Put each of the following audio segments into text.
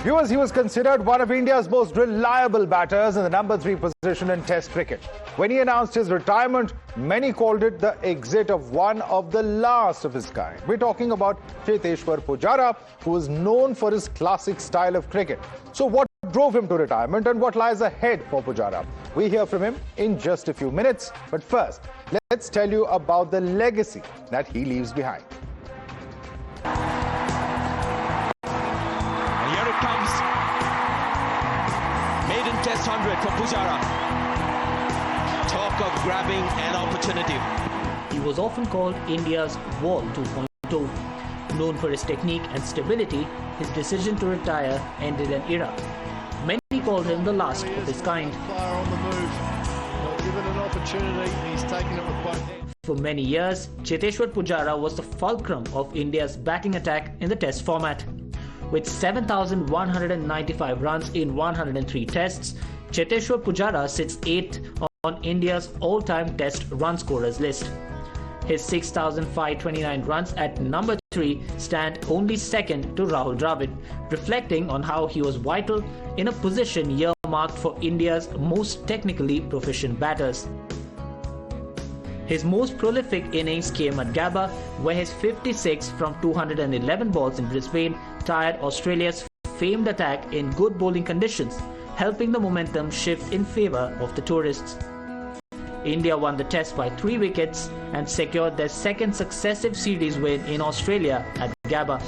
Viewers, he was considered one of India's most reliable batters in the number 3 position in Test cricket. When he announced his retirement, many called it the exit of one of the last of his kind. We're talking about Cheteshwar Pujara, who is known for his classic style of cricket. So what drove him to retirement and what lies ahead for Pujara? We hear from him in just a few minutes. But first, let's tell you about the legacy that he leaves behind. Comes maiden test 100 for Pujara. Talk of grabbing an opportunity. He was often called India's Wall 2.0. Known for his technique and stability, his decision to retire ended an era. Many called him the last of his kind. Player on the move, not given an opportunity, he's taken it with both hands. For many years, Cheteshwar Pujara was the fulcrum of India's batting attack in the Test format. With 7,195 runs in 103 tests, Cheteshwar Pujara sits 8th on India's all-time Test run scorers list. His 6,529 runs at number 3 stand only second to Rahul Dravid, reflecting on how he was vital in a position earmarked for India's most technically proficient batters. His most prolific innings came at Gabba, where his 56 from 211 balls in Brisbane tired Australia's famed attack in good bowling conditions, helping the momentum shift in favour of the tourists. India won the test by 3 wickets and secured their second successive series win in Australia at Gabba.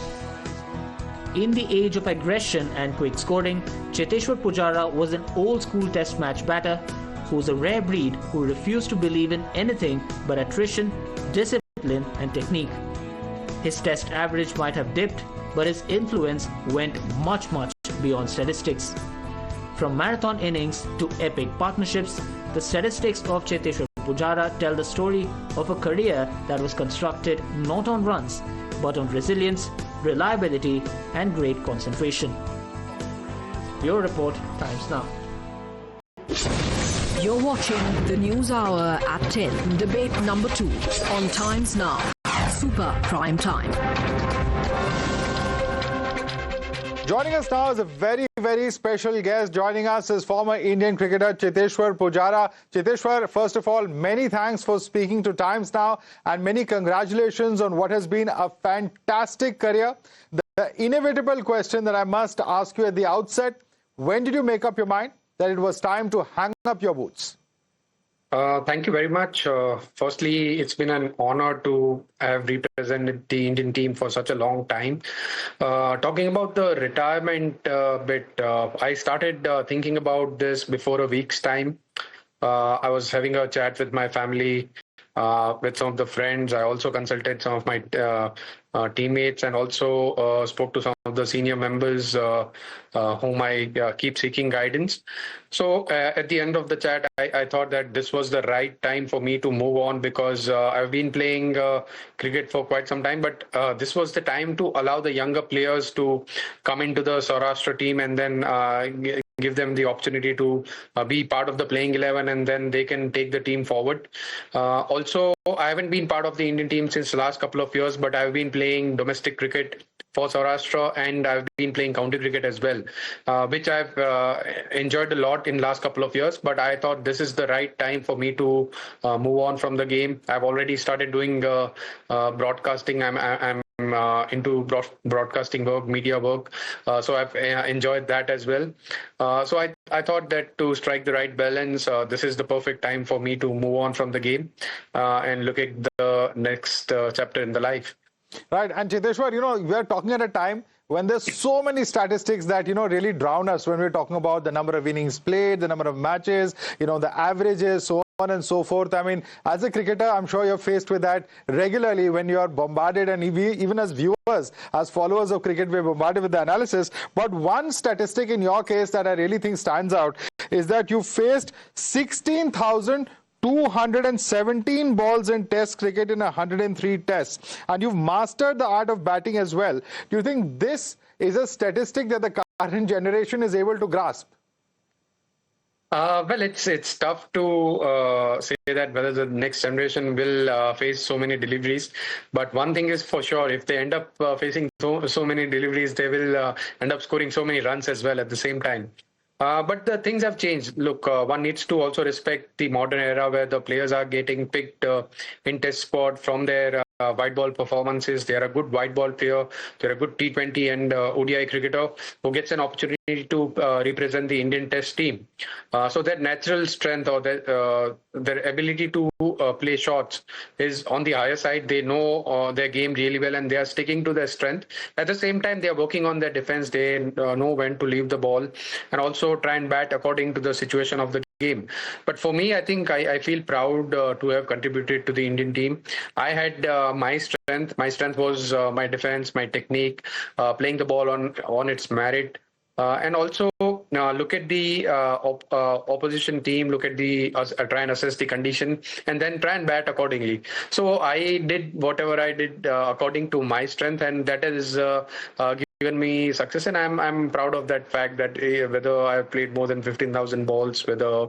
In the age of aggression and quick scoring, Cheteshwar Pujara was an old-school test match batter who's a rare breed who refused to believe in anything but attrition, discipline and technique. His test average might have dipped, but his influence went much beyond statistics. From marathon innings to epic partnerships, the statistics of Cheteshwar Pujara tell the story of a career that was constructed not on runs, but on resilience, reliability and great concentration. Bureau Report, Times Now. You're watching the News Hour at 10, debate number 2 on Times Now, Super Prime Time. Joining us now is a very special guest. Joining us is former Indian cricketer Cheteshwar Pujara. Cheteshwar, first of all, many thanks for speaking to Times Now and many congratulations on what has been a fantastic career. The inevitable question that I must ask you at the outset, when did you make up your mind that it was time to hang up your boots? Thank you very much. Firstly, it's been an honor to have represented the Indian team for such a long time. Talking about the retirement bit, I started thinking about this before a week's time. I was having a chat with my family, with some of the friends. I also consulted some of my teammates and also spoke to some of the senior members whom I keep seeking guidance. So at the end of the chat, I thought that this was the right time for me to move on because I've been playing cricket for quite some time, but this was the time to allow the younger players to come into the Saurashtra team and then give them the opportunity to be part of the playing 11 and then they can take the team forward. Also, I haven't been part of the Indian team since the last couple of years, but I've been playing domestic cricket for Saurashtra and I've been playing county cricket as well, which I've enjoyed a lot in the last couple of years. But I thought this is the right time for me to move on from the game. I've already started doing broadcasting. I'm into broadcasting work, media work. So I've enjoyed that as well. So I thought that to strike the right balance, this is the perfect time for me to move on from the game and look at the next chapter in the life. Right. And Cheteshwar, we are talking at a time when there's so many statistics that, really drown us when we're talking about the number of innings played, the number of matches, the averages, so on and so forth. I mean, as a cricketer, I'm sure you're faced with that regularly when you're bombarded, and even as viewers, as followers of cricket, we're bombarded with the analysis. But one statistic in your case that I really think stands out is that you faced 16,217 balls in Test cricket in 103 tests, and you've mastered the art of batting as well. Do you think this is a statistic that the current generation is able to grasp? Well, it's tough to say that whether the next generation will face so many deliveries. But one thing is for sure, if they end up facing so many deliveries, they will end up scoring so many runs as well at the same time. But the things have changed. Look, one needs to also respect the modern era where the players are getting picked in test squad from their white ball performances. They are a good white ball player. They're a good T20 and ODI cricketer who gets an opportunity to represent the Indian Test team. So their natural strength or their ability to play shots is on the higher side. They know their game really well and they are sticking to their strength. At the same time, they are working on their defense. They know when to leave the ball and also try and bat according to the situation of the game. But for me, I think I feel proud to have contributed to the Indian team. I had my strength. My strength was my defense, my technique, playing the ball on its merit. And also look at the opposition team, look at try and assess the condition and then try and bat accordingly. So I did whatever I did according to my strength, and that has given me success. And I'm proud of that fact that whether I've played more than 15,000 balls, whether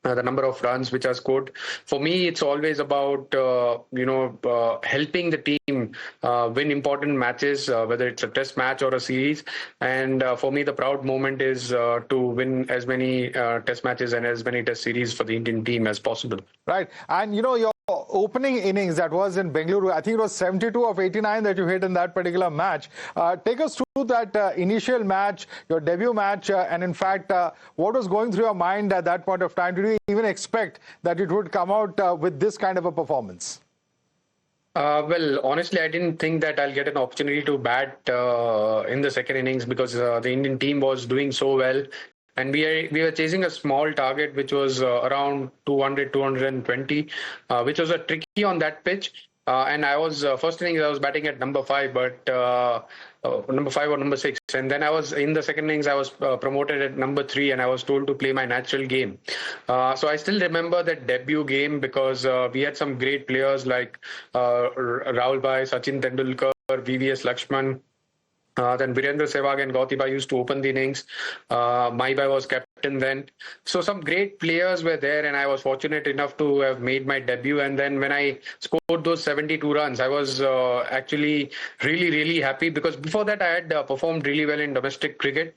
the number of runs which are scored. For me, it's always about helping the team win important matches, whether it's a test match or a series. And for me, the proud moment is to win as many test matches and as many test series for the Indian team as possible. Right. And your opening innings that was in Bengaluru, I think it was 72 of 89 that you hit in that particular match. Take us through that initial match, your debut match, and in fact, what was going through your mind at that point of time? Did you even expect that it would come out with this kind of a performance? Well, honestly, I didn't think that I'll get an opportunity to bat in the second innings because the Indian team was doing so well. And we were chasing a small target, which was around 200, 220, which was a tricky on that pitch. And I was first innings I was batting at number 5, but number 5 or number 6. And then I was in the second innings I was promoted at number 3, and I was told to play my natural game. So I still remember that debut game because we had some great players like Rahul Bhai, Sachin Tendulkar, VVS Lakshman. Then Virendra Sehwag and Gautibai used to open the innings. Maibai was captain then. So some great players were there, and I was fortunate enough to have made my debut. And then when I scored those 72 runs, I was actually really, really happy because before that I had performed really well in domestic cricket.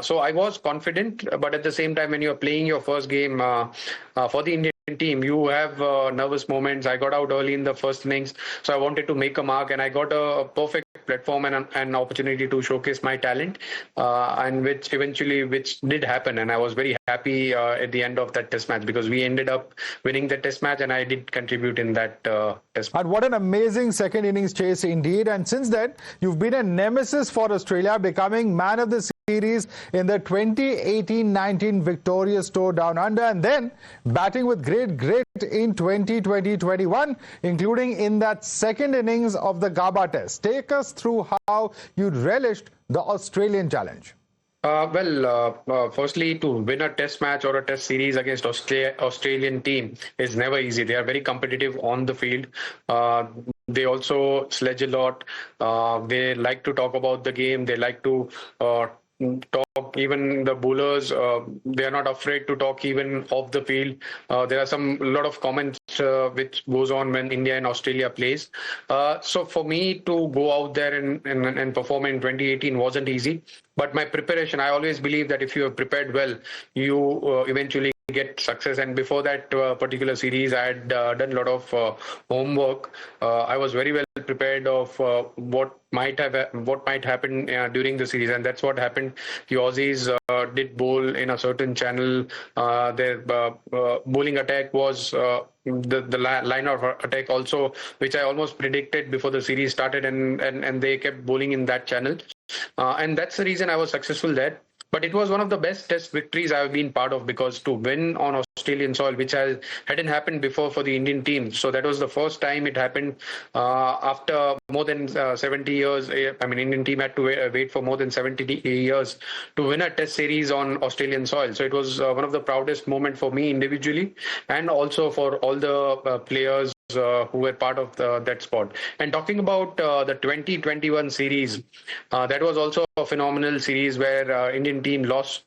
So I was confident, but at the same time, when you're playing your first game for the Indian team, you have nervous moments. I got out early in the first innings, so I wanted to make a mark, and I got a perfect platform and an opportunity to showcase my talent, and which did happen. And I was very happy at the end of that test match because we ended up winning the test match, and I did contribute in that test match. And what an amazing second innings chase indeed. And since then, you've been a nemesis for Australia, becoming man of the series in the 2018-19 victorious tour down under, and then batting with great grit in 2020-21, including in that second innings of the Gabba test. Take us through how you relished the Australian challenge. Firstly, to win a test match or a test series against Australian team is never easy. They are very competitive on the field. They also sledge a lot. They like to talk about the game. They like to talk. Even the bowlers, they are not afraid to talk even off the field. There are a lot of comments which goes on when India and Australia plays. So for me to go out there and perform in 2018 wasn't easy. But my preparation, I always believe that if you have prepared well, you eventually get success. And before that particular series, I had done a lot of homework. I was very well prepared of what might happen during the series, and that's what happened. The Aussies did bowl in a certain channel. Their bowling attack was the line of attack also, which I almost predicted before the series started, and they kept bowling in that channel. And that's the reason I was successful there. But it was one of the best test victories I've been part of, because to win on Australian soil, which hadn't happened before for the Indian team. So that was the first time it happened after more than 70 years. I mean, Indian team had to wait for more than 70 years to win a test series on Australian soil. So it was one of the proudest moments for me individually, and also for all the players who were part of that spot. And talking about the 2021 series, that was also a phenomenal series where Indian team lost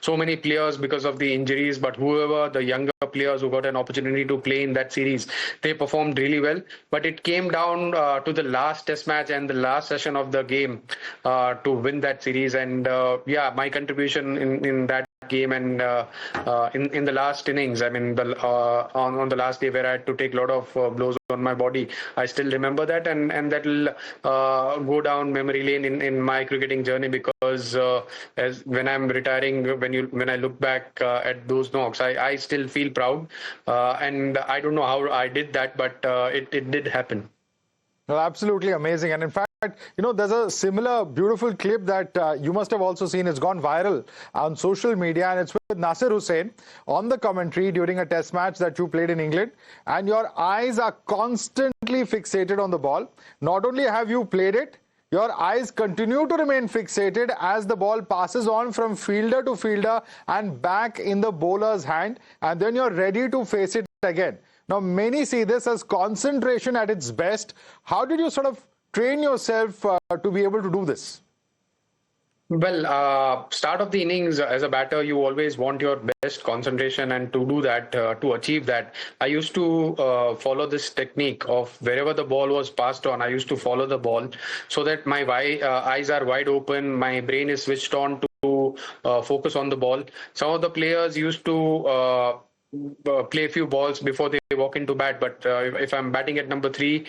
so many players because of the injuries, but whoever the younger players who got an opportunity to play in that series, they performed really well. But it came down to the last test match and the last session of the game to win that series. And my contribution in that game and in the last innings, I mean, on the last day where I had to take a lot of blows on my body, I still remember that, and that will go down memory lane in my cricketing journey, because as when I'm retiring, when I look back at those knocks, I still feel proud, and I don't know how I did that, but it did happen. No, absolutely amazing. And in fact, there's a similar beautiful clip that you must have also seen. It's gone viral on social media, and it's with Nasir Hussain on the commentary during a test match that you played in England. And your eyes are constantly fixated on the ball. Not only have you played it, your eyes continue to remain fixated as the ball passes on from fielder to fielder and back in the bowler's hand. And then you're ready to face it again. Now, many see this as concentration at its best. How did you sort of train yourself to be able to do this? Well, start of the innings as a batter, you always want your best concentration, and to do that, to achieve that, I used to follow this technique of wherever the ball was passed on, I used to follow the ball so that my eyes are wide open, my brain is switched on to focus on the ball. Some of the players used to play a few balls before they walk into bat, but if I'm batting at number 3,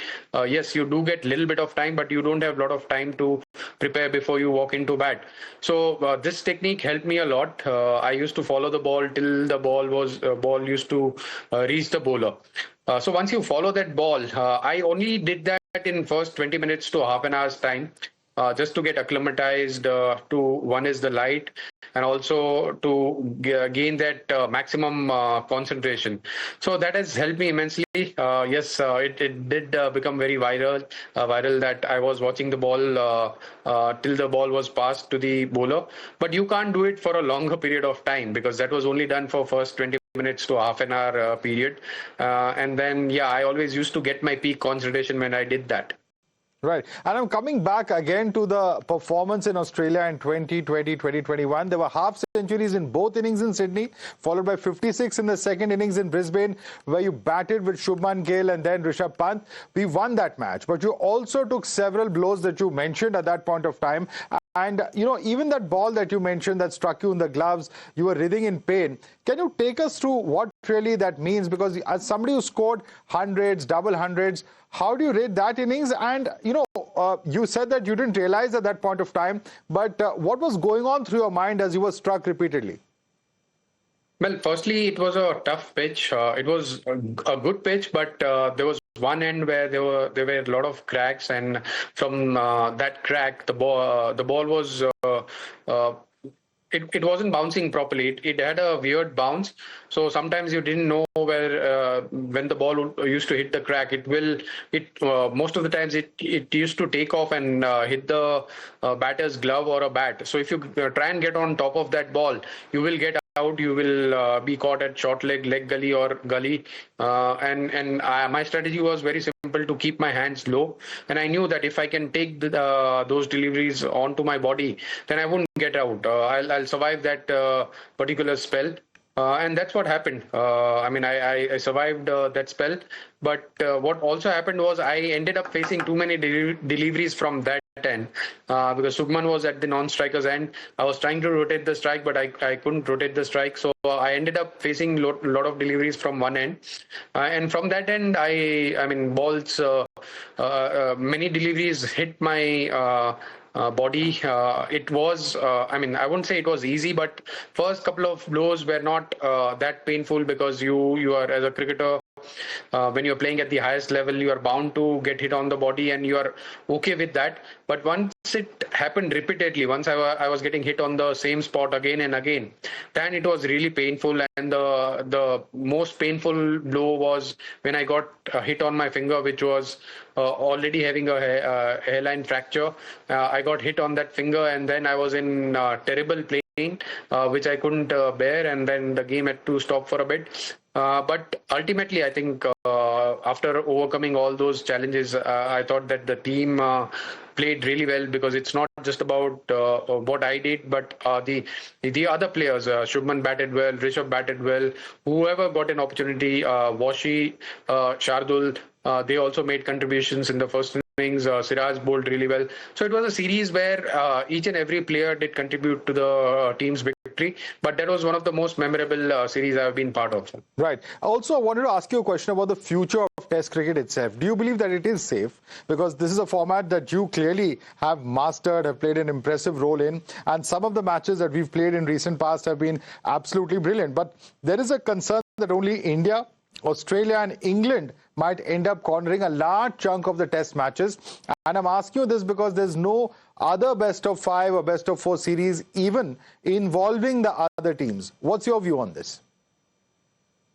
yes, you do get a little bit of time, but you don't have a lot of time to prepare before you walk into bat. So this technique helped me a lot. I used to follow the ball till the ball used to reach the bowler. So once you follow that ball, I only did that in first 20 minutes to half an hour's time. Just to get acclimatized to, one is the light, and also to gain that maximum concentration. So that has helped me immensely. Yes, it did become very viral that I was watching the ball till the ball was passed to the bowler. But you can't do it for a longer period of time, because that was only done for first 20 minutes to half an hour period. And then, I always used to get my peak concentration when I did that. Right. And I'm coming back again to the performance in Australia in 2020, 2021. There were half centuries in both innings in Sydney, followed by 56 in the second innings in Brisbane, where you batted with Shubman Gill and then Rishabh Pant. We won that match, but you also took several blows that you mentioned at that point of time. And, even that ball that you mentioned that struck you in the gloves, you were writhing in pain. Can you take us through what really that means? Because as somebody who scored hundreds, double hundreds, how do you rate that innings? And, you said that you didn't realize at that point of time, but what was going on through your mind as you were struck repeatedly? Well, firstly, it was a tough pitch. It was a good pitch, but there was one end where there were a lot of cracks, and from that crack, the ball was it wasn't bouncing properly. It had a weird bounce. So sometimes you didn't know where when the ball used to hit the crack. Most of the times it used to take off and hit the batter's glove or a bat. So if you try and get on top of that ball, you will get out. You will be caught at short leg gully or gully. My strategy was very simple, to keep my hands low. And I knew that if I can take those deliveries onto my body, then I won't get out. I'll survive that particular spell. And that's what happened. I survived that spell. But what also happened was I ended up facing too many deliveries from that end, because Shubman was at the non-striker's end. I was trying to rotate the strike, but I couldn't rotate the strike. So I ended up facing a lot of deliveries from one end. And from that end, balls, many deliveries hit my body. It was, I wouldn't say it was easy, but first couple of blows were not that painful, because you are, as a cricketer, when you're playing at the highest level, you are bound to get hit on the body, and you are okay with that. But once it happened repeatedly, once I was getting hit on the same spot again and again, then it was really painful. And the most painful blow was when I got hit on my finger, which was already having a hairline fracture. I got hit on that finger, and then I was in terrible pain, which I couldn't bear, and then the game had to stop for a bit. But ultimately, I think after overcoming all those challenges, I thought that the team played really well, because it's not just about what I did, but the other players. Shubman batted well, Rishabh batted well. Whoever got an opportunity, Washi, Shardul, they also made contributions in the first innings. Siraj bowled really well. So it was a series where each and every player did contribute to the team's victory. But that was one of the most memorable series I've been part of. Right. Also, I wanted to ask you a question about the future of Test cricket itself. Do you believe that it is safe? Because this is a format that you clearly have mastered, have played an impressive role in, and some of the matches that we've played in recent past have been absolutely brilliant. But there is a concern that only India, Australia and England might end up cornering a large chunk of the test matches. And I'm asking you this because there's no other best of 5 or best of 4 series even involving the other teams. What's your view on this?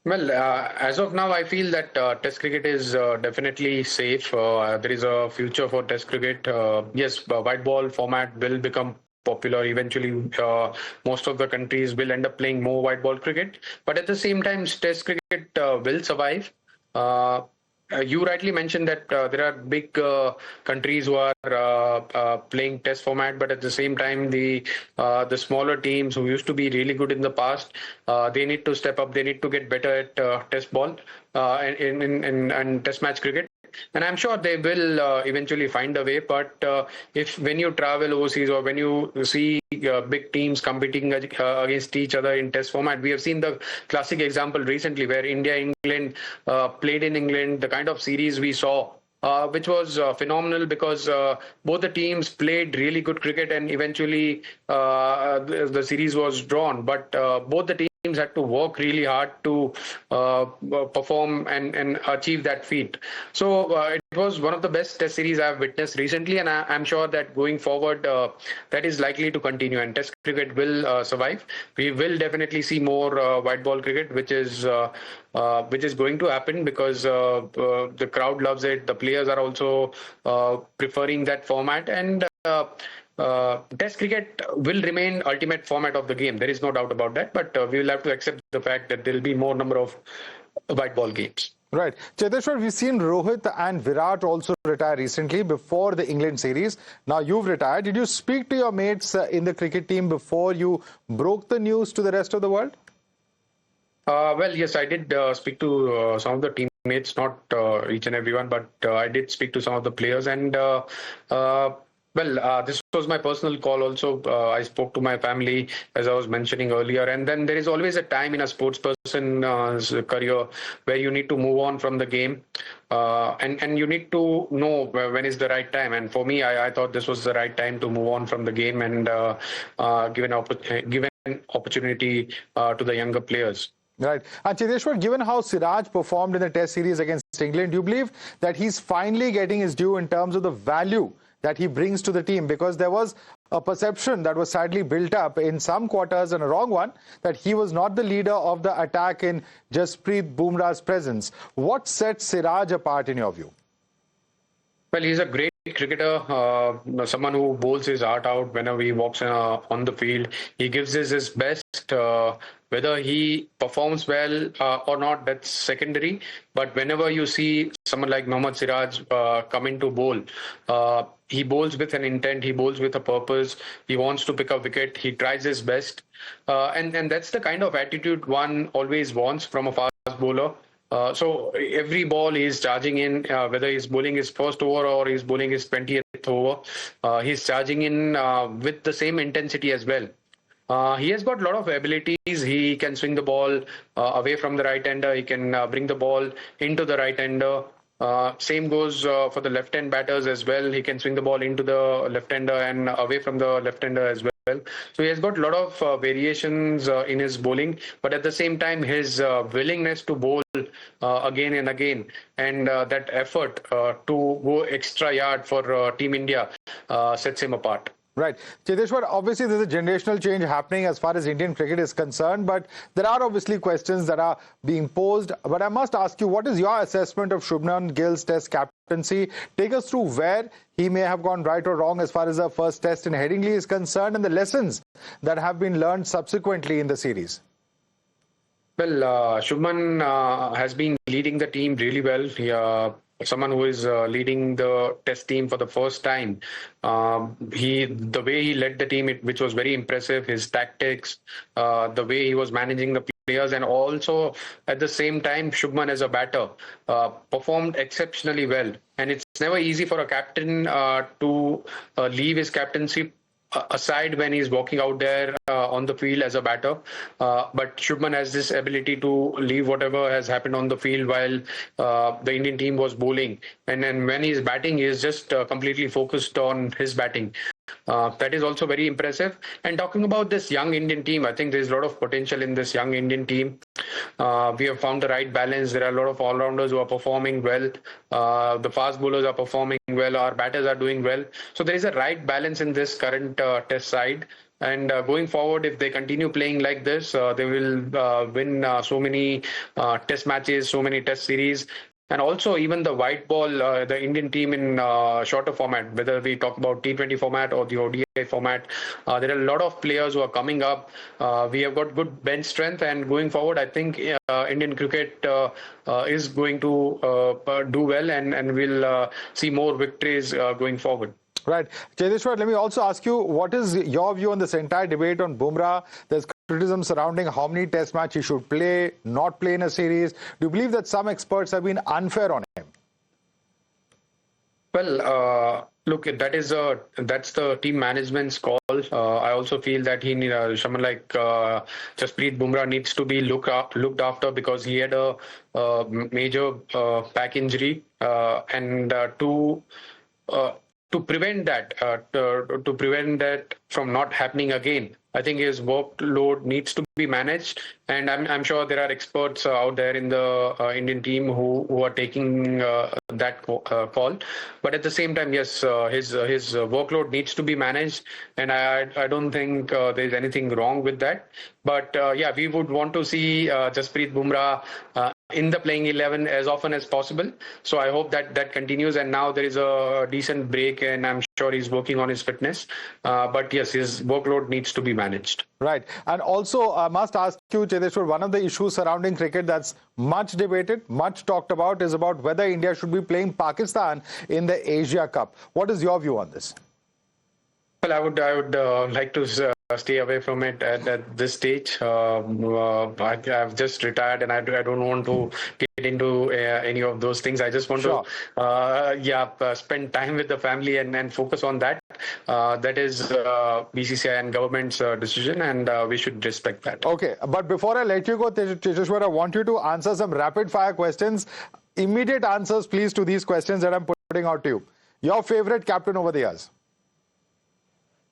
Well, as of now, I feel that Test cricket is definitely safe. There is a future for Test cricket. Yes, white ball format will become popular eventually. Most of the countries will end up playing more white ball cricket, but at the same time, Test cricket will survive. You rightly mentioned that there are big countries who are playing test format, but at the same time, the smaller teams who used to be really good in the past, they need to step up. They need to get better at test ball and test match cricket. And I'm sure they will eventually find a way. But when you travel overseas or when you see big teams competing against each other in test format, we have seen the classic example recently where India-England played in England, the kind of series we saw, which was phenomenal, because both the teams played really good cricket, and eventually the series was drawn. But both the teams had to work really hard to perform and achieve that feat. So it was one of the best test series I've witnessed recently, and I'm sure that going forward that is likely to continue, and test cricket will survive. We will definitely see more white ball cricket, which is going to happen because the crowd loves it. The players are also preferring that format, and Test cricket will remain ultimate format of the game. There is no doubt about that. But we will have to accept the fact that there will be more number of white ball games. Right. Cheteshwar, we've seen Rohit and Virat also retire recently before the England series. Now you've retired. Did you speak to your mates in the cricket team before you broke the news to the rest of the world? Well, yes, I did speak to some of the teammates, not each and everyone, but I did speak to some of the players. And this was my personal call also. I spoke to my family, as I was mentioning earlier. And then there is always a time in a sports person's career where you need to move on from the game. And you need to know when is the right time. And for me, I thought this was the right time to move on from the game and give an opportunity to the younger players. Right. And Cheteshwar, given how Siraj performed in the Test series against England, do you believe that he's finally getting his due in terms of the value that he brings to the team? Because there was a perception that was sadly built up in some quarters, and a wrong one, that he was not the leader of the attack in Jaspreet Bumrah's presence. What sets Siraj apart in your view? Well, he's a great cricketer, someone who bowls his heart out whenever he walks on the field. He gives his best. Whether he performs well or not, that's secondary. But whenever you see someone like Mohammad Siraj come into bowl, he bowls with an intent, he bowls with a purpose, he wants to pick a wicket, he tries his best. And that's the kind of attitude one always wants from a fast bowler. So every ball he's charging in, whether he's bowling his first over or he's bowling his 20th over, he's charging in with the same intensity as well. He has got a lot of abilities. He can swing the ball away from the right-hander. He can bring the ball into the right-hander. Same goes for the left-hand batters as well. He can swing the ball into the left-hander and away from the left-hander as well. So he has got a lot of variations in his bowling, but at the same time, his willingness to bowl again and again, and that effort to go extra yard for Team India sets him apart. Right. Cheteshwar, obviously there's a generational change happening as far as Indian cricket is concerned, but there are obviously questions that are being posed. But I must ask you, what is your assessment of Shubman Gill's Test captaincy? Take us through where he may have gone right or wrong as far as the first Test in Headingley is concerned, and the lessons that have been learned subsequently in the series. Well, Shubman has been leading the team really well. Someone who is leading the test team for the first time. The way he led the team, which was very impressive. His tactics, the way he was managing the players, and also at the same time, Shubman as a batter performed exceptionally well. And it's never easy for a captain to leave his captaincy aside when he's walking out there on the field as a batter. But Shubman has this ability to leave whatever has happened on the field while the Indian team was bowling. And then when he's batting, he's just completely focused on his batting. That is also very impressive. And talking about this young Indian team, I think there's a lot of potential in this young Indian team. We have found the right balance. There are a lot of all-rounders who are performing well. The fast bowlers are performing well. Our batters are doing well. So there is a right balance in this current test side. And going forward, if they continue playing like this, they will win so many test matches, so many test series. And also even the white ball, the Indian team in shorter format, whether we talk about T20 format or the ODI format, there are a lot of players who are coming up. We have got good bench strength, and going forward, I think Indian cricket is going to do well, and we'll see more victories going forward. Right. Cheteshwar, let me also ask you, what is your view on this entire debate on Bumrah? There's criticism surrounding how many test matches he should play, not play in a series. Do you believe that some experts have been unfair on him? Well, look, that's the team management's call. I also feel that someone like Jaspreet Bumrah needs to be looked after, because he had a major back injury, and to prevent that from not happening again, I think his workload needs to be managed, and I'm sure there are experts out there in the Indian team who are taking that call. But at the same time, yes, his workload needs to be managed, and I don't think there's anything wrong with that. But yeah, we would want to see Jaspreet Bumrah in the playing 11 as often as possible. So I hope that continues. And now there is a decent break, and I'm sure he's working on his fitness. But yes, his workload needs to be managed. Right. And also, I must ask you, Cheteshwar, one of the issues surrounding cricket that's much debated, much talked about, is about whether India should be playing Pakistan in the Asia Cup. What is your view on this? Well, I would like to stay away from it at this stage. I've just retired, and I don't want to get into any of those things. I just want to spend time with the family and focus on that. That is BCCI and government's decision, and we should respect that. Okay, but before I let you go, Cheteshwar, I want you to answer some rapid fire questions. Immediate answers, please, to these questions that I'm putting out to you. Your favorite captain over the years?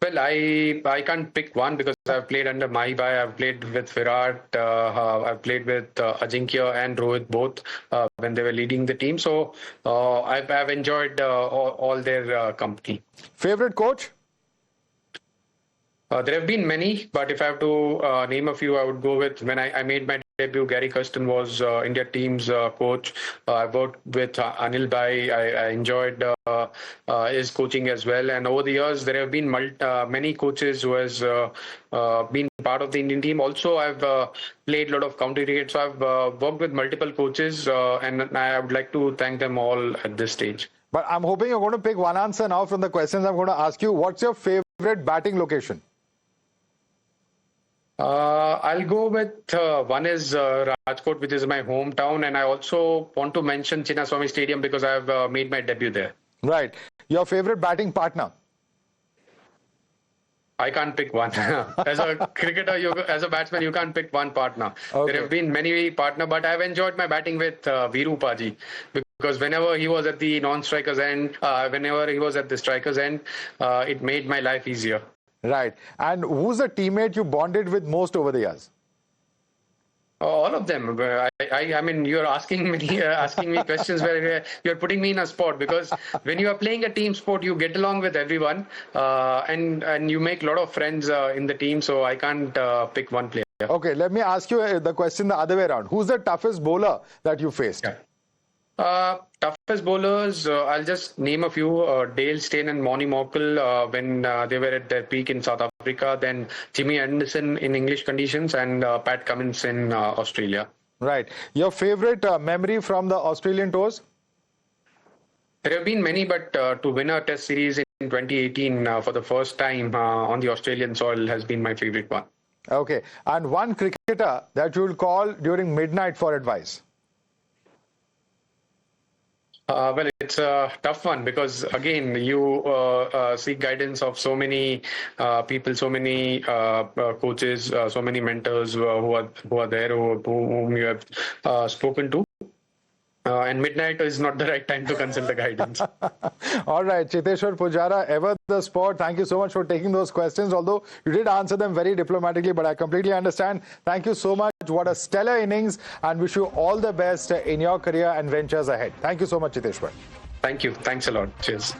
Well, I can't pick one, because I've played under Mahibai, I've played with Virat, I've played with Ajinkya and Rohit both when they were leading the team. So I've enjoyed all their company. Favorite coach? There have been many, but if I have to name a few, I would go with, when I made my debut, Gary Kirsten was India team's coach. I worked with Anil Bhai. I enjoyed his coaching as well. And over the years, there have been many coaches who has been part of the Indian team. Also, I've played a lot of county cricket. So I've worked with multiple coaches, and I would like to thank them all at this stage. But I'm hoping you're going to pick one answer now from the questions I'm going to ask you. What's your favorite batting location? I'll go with one is Rajkot, which is my hometown, and I also want to mention Chinnaswamy Stadium because I've made my debut there. Right. Your favorite batting partner? I can't pick one. As a cricketer, as a batsman, you can't pick one partner. Okay. There have been many partners, but I've enjoyed my batting with Viru Paji, because whenever he was at the non-strikers end, whenever he was at the strikers end, it made my life easier. Right. And who's the teammate you bonded with most over the years? All of them. I mean, you're asking me questions where you're putting me in a spot, because when you are playing a team sport, you get along with everyone, and you make a lot of friends in the team. So I can't pick one player. Okay, let me ask you the question the other way around. Who's the toughest bowler that you faced? Yeah. Toughest bowlers, I'll just name a few. Dale Steyn and Moni Morkel when they were at their peak in South Africa. Then Jimmy Anderson in English conditions and Pat Cummins in Australia. Right. Your favorite memory from the Australian tours? There have been many, but to win a test series in 2018 for the first time on the Australian soil has been my favorite one. Okay. And one cricketer that you will call during midnight for advice? Well, it's a tough one because, again, you seek guidance of so many people, so many coaches, so many mentors who are there, whom you have spoken to. And midnight is not the right time to consult the guidance. All right, Cheteshwar Pujara, ever the sport. Thank you so much for taking those questions, although you did answer them very diplomatically, but I completely understand. Thank you so much. What a stellar innings, and wish you all the best in your career and ventures ahead. Thank you so much, Cheteshwar. Thank you. Thanks a lot. Cheers.